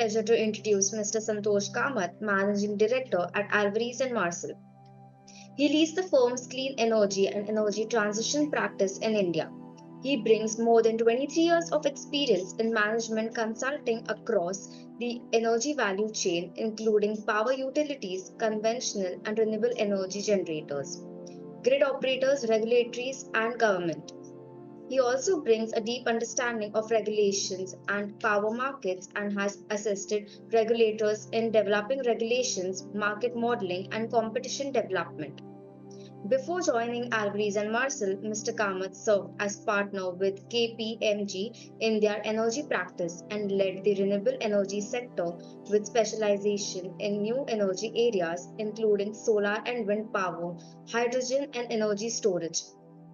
pleasure to introduce Mr. Santosh Kamath, Managing Director at Alvarez and Marsal. He leads the firm's clean energy and energy transition practice in India. He brings more than 23 years of experience in management consulting across the energy value chain, including power utilities, conventional and renewable energy generators, grid operators, regulators, and government. He also brings a deep understanding of regulations and power markets and has assisted regulators in developing regulations, market modeling, and competition development. Before joining Alvarez and Marsal, Mr. Kamath served as partner with KPMG in their energy practice and led the renewable energy sector with specialization in new energy areas, including solar and wind power, hydrogen, and energy storage.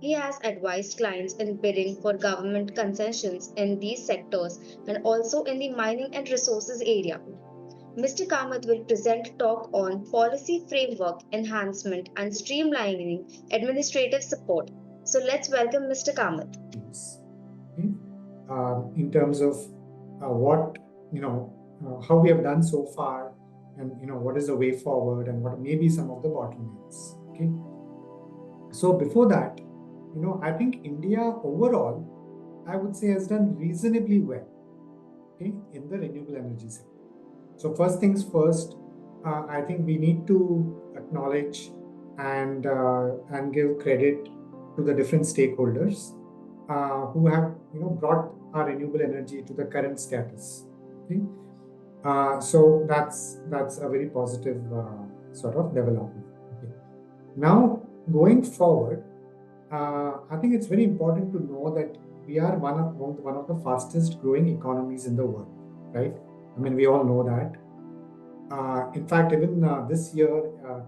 He has advised clients in bidding for government concessions in these sectors and also in the mining and resources area. Mr. Kamath will present a talk on policy framework enhancement and streamlining administrative support. So let's welcome Mr. Kamath. Okay. In terms of what how we have done so far, and what is the way forward, and what may be some of the bottlenecks. Okay. So before that, I think India overall, I would say, has done reasonably well, okay, in the renewable energy sector. So first things first, I think we need to acknowledge and give credit to the different stakeholders who have brought our renewable energy to the current status. Okay? So that's a very positive sort of development. Okay. Now going forward, I think it's very important to know that we are one of the fastest growing economies in the world, right? I mean, we all know that. In fact, even this year,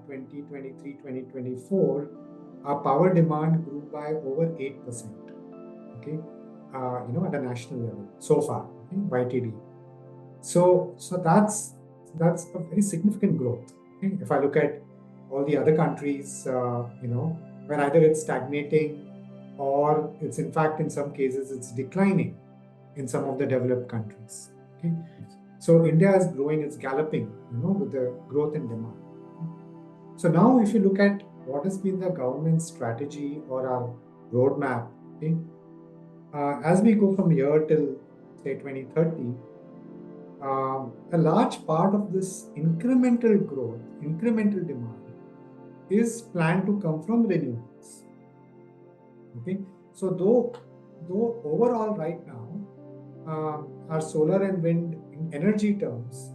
2023-2024, our power demand grew by over 8%. Okay, at a national level so far, okay, YTD. So that's a very significant growth. Okay? If I look at all the other countries, where either it's stagnating or it's in fact in some cases it's declining in some of the developed countries. Okay? So India is growing, it's galloping, with the growth in demand. So now if you look at what has been the government's strategy or our roadmap, okay, as we go from here till say 2030, a large part of this incremental growth, incremental demand is planned to come from renewables. Okay, so though overall right now, our solar and wind in energy terms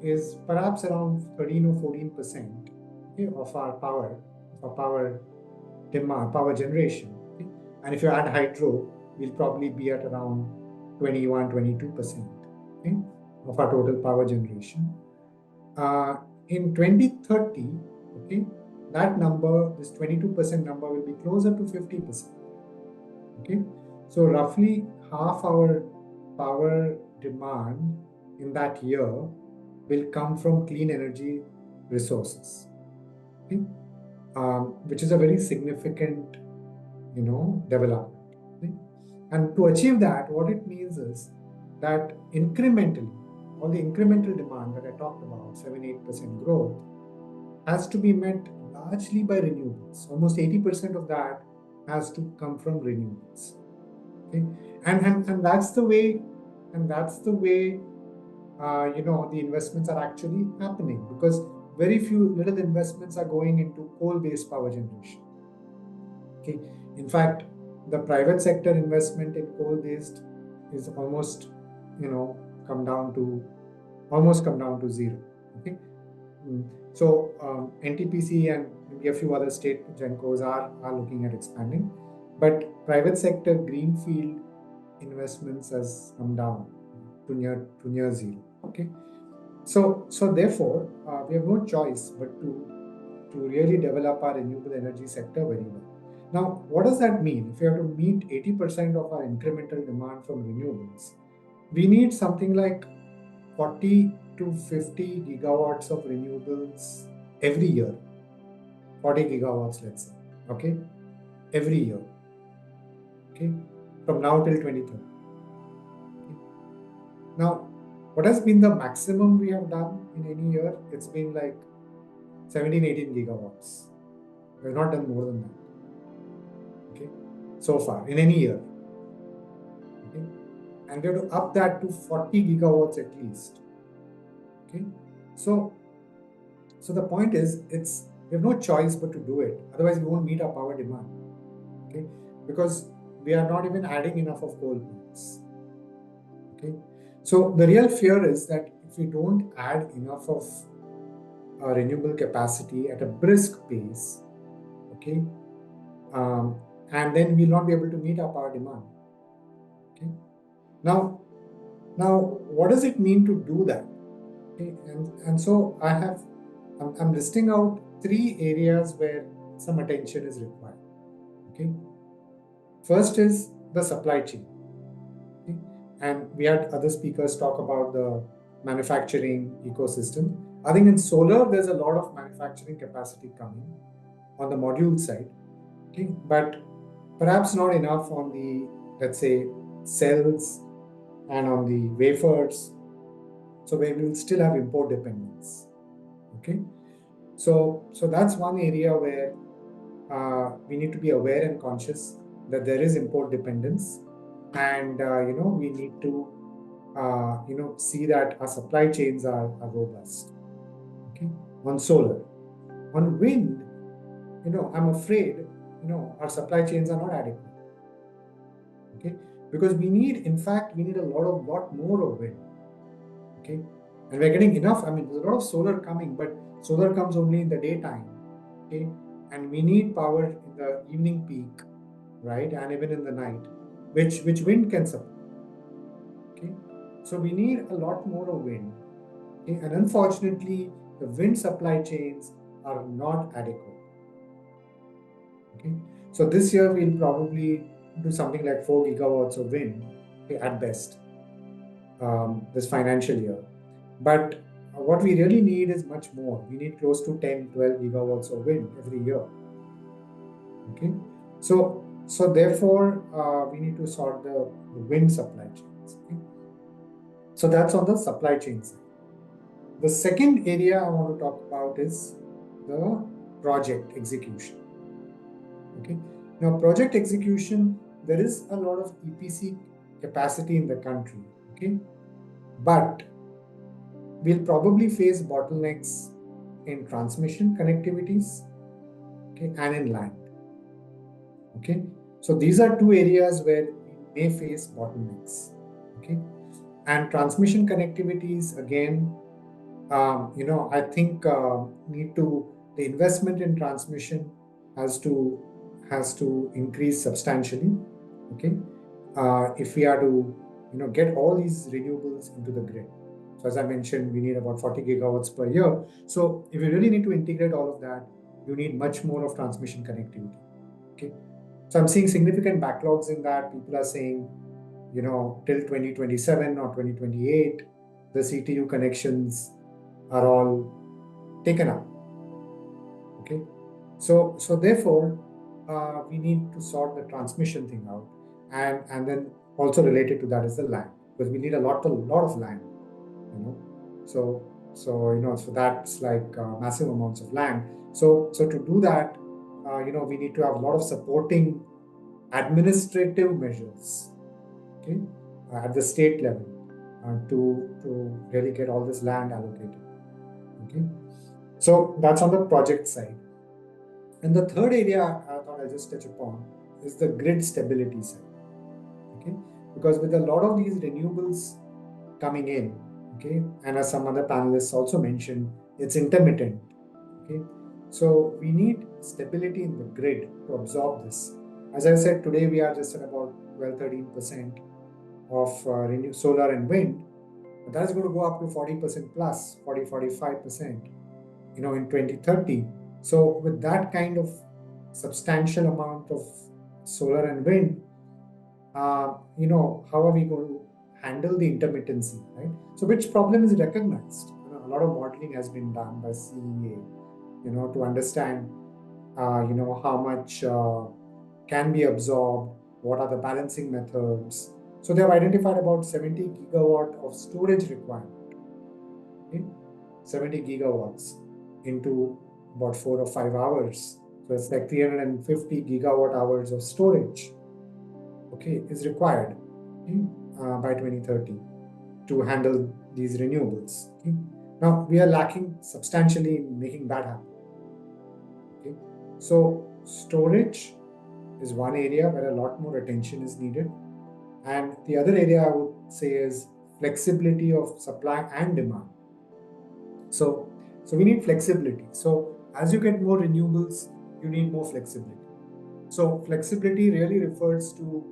is perhaps around 13 or 14%, okay, of our power demand, power generation. Okay? And if you add hydro, we'll probably be at around 21-22%, okay, of our total power generation. In 2030, okay, that number, this 22% number, will be closer to 50%. Okay, so roughly half our power demand in that year will come from clean energy resources, okay? Which is a very significant, development. Okay? And to achieve that, what it means is that incrementally, all the incremental demand that I talked about, 7-8% growth, has to be met largely by renewables. Almost 80% of that has to come from renewables. Okay? And that's the way, the investments are actually happening, because very few little investments are going into coal-based power generation. Okay, in fact, the private sector investment in coal-based is almost, come down to zero. Okay, so NTPC and maybe a few other state gencos are looking at expanding, but private sector greenfield investments has come down to near zero. Okay, so therefore we have no choice but to really develop our renewable energy sector very well. Now, what does that mean? If we have to meet 80% of our incremental demand from renewables, we need something like 40 to 50 gigawatts of renewables every year. 40 gigawatts, let's say, okay, every year, okay, from now till 2030. Okay. Now, What has been the maximum we have done in any year? It's been like 17, 18 gigawatts. We've not done more than that. Okay, so far in any year. Okay, and we have to up that to 40 gigawatts at least. Okay, so the point is, we have no choice but to do it. Otherwise, we won't meet our power demand. Okay, because we are not even adding enough of coal plants. Okay, so the real fear is that if we don't add enough of renewable capacity at a brisk pace, okay, and then we'll not be able to meet our power demand. Okay, now what does it mean to do that? Okay, and so I'm listing out 3 areas where some attention is required. Okay, first is the supply chain. Okay? And we had other speakers talk about the manufacturing ecosystem. I think in solar, there's a lot of manufacturing capacity coming on the module side, okay? But perhaps not enough on the, let's say, cells and on the wafers. So we will still have import dependence, okay? So that's one area where we need to be aware and conscious that there is import dependence, and we need to see that our supply chains are robust. Okay, on solar, on wind, I'm afraid our supply chains are not adequate. Okay, because in fact, we need a lot more of wind. Okay, and we're getting enough. I mean, there's a lot of solar coming, but solar comes only in the daytime. Okay, and we need power in the evening peak, right, and even in the night, which wind can support. Okay, so we need a lot more of wind. Okay, and unfortunately, the wind supply chains are not adequate. Okay, so this year we'll probably do something like 4 gigawatts of wind, okay, at best, this financial year. But what we really need is much more. We need close to 10, 12 gigawatts of wind every year. Okay, so therefore we need to sort the wind supply chains. Okay? So that's on the supply chain side. The second area I want to talk about is the project execution. Okay, now project execution, there is a lot of EPC capacity in the country. Okay, but we'll probably face bottlenecks in transmission connectivities, okay, and in land. Okay, so these are 2 areas where we may face bottlenecks. Okay, and transmission connectivities, again, I think the investment in transmission has to increase substantially. Okay, if we are to get all these renewables into the grid. So as I mentioned, we need about 40 gigawatts per year. So if you really need to integrate all of that, you need much more of transmission connectivity. Okay, so I'm seeing significant backlogs in that. People are saying, till 2027 or 2028, the CTU connections are all taken up. Okay, so therefore we need to sort the transmission thing out, and then also related to that is the land, because we need a lot of land. So that's like massive amounts of land. So to do that, we need to have a lot of supporting administrative measures, okay, at the state level, to really get all this land allocated. Okay, so that's on the project side. And the third area I thought I'll just touch upon is the grid stability side. Okay, because with a lot of these renewables coming in, okay, and as some other panelists also mentioned, it's intermittent. Okay, so we need stability in the grid to absorb this. As I said, today we are just at about 12-13% of solar and wind, but that's going to go up to 40% plus, 40-45%, in 2030. So with that kind of substantial amount of solar and wind, how are we going to handle the intermittency, right? So which problem is recognized? A lot of modeling has been done by CEA, to understand, how much can be absorbed, what are the balancing methods, So they have identified about 70 gigawatt of storage requirement. Okay? 70 gigawatts into about 4 or 5 hours. So it's like 350 gigawatt hours of storage, okay, is required, okay, by 2030 to handle these renewables. Okay? Now we are lacking substantially in making that happen. Okay? So storage is one area where a lot more attention is needed. And the other area I would say is flexibility of supply and demand. So we need flexibility. So as you get more renewables, you need more flexibility. So flexibility really refers to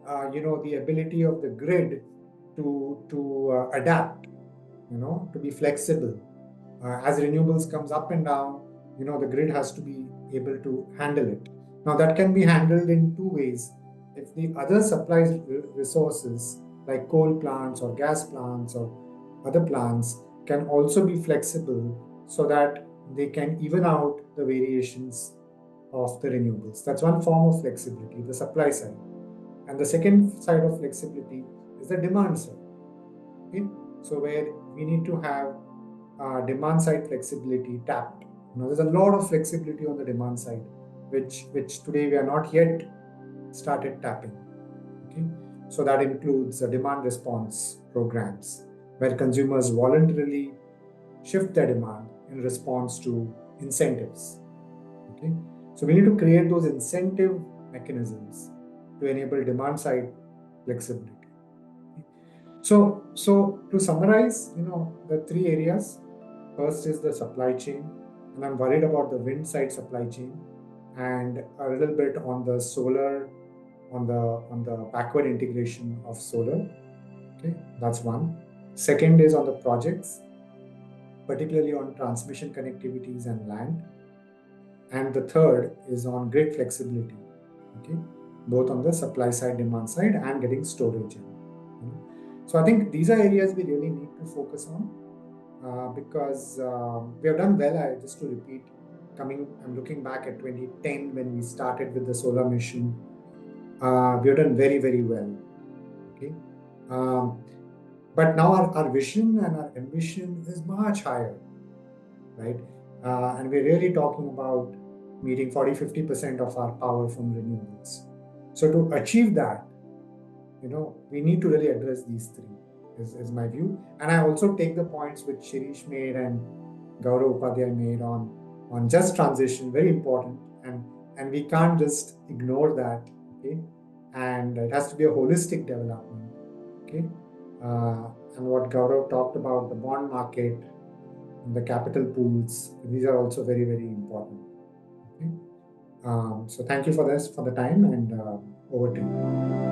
the ability of the grid to adapt, to be flexible. As renewables comes up and down, the grid has to be able to handle it. Now that can be handled in two ways. If the other supplies resources like coal plants or gas plants or other plants can also be flexible so that they can even out the variations of the renewables. That's one form of flexibility, the supply side. And the second side of flexibility is the demand side. Okay? So where we need to have demand side flexibility tapped. There's a lot of flexibility on the demand side, which today we are not yet started tapping. Okay? So that includes demand response programs where consumers voluntarily shift their demand in response to incentives. Okay? So we need to create those incentive mechanisms to enable demand side flexibility. So to summarize, the three areas. First is the supply chain, and I'm worried about the wind side supply chain, and a little bit on the solar, on the backward integration of solar. Okay, that's one. Second is on the projects, particularly on transmission connectivities and land. And the third is on grid flexibility, okay, both on the supply side, demand side, and getting storage in. So I think these are areas we really need to focus on because we have done well. Just to repeat, I'm looking back at 2010 when we started with the solar mission. We have done very, very well. Okay, but now our vision and our ambition is much higher, right? And we're really talking about meeting 40-50% of our power from renewables. So to achieve that, we need to really address these three, is my view. And I also take the points which Shirish made and Gaurav Upadhyay made on just transition, very important. And we can't just ignore that, okay? And it has to be a holistic development, okay? And what Gaurav talked about, the bond market, and the capital pools, these are also very, very important. Okay? So thank you for the time, and over to you.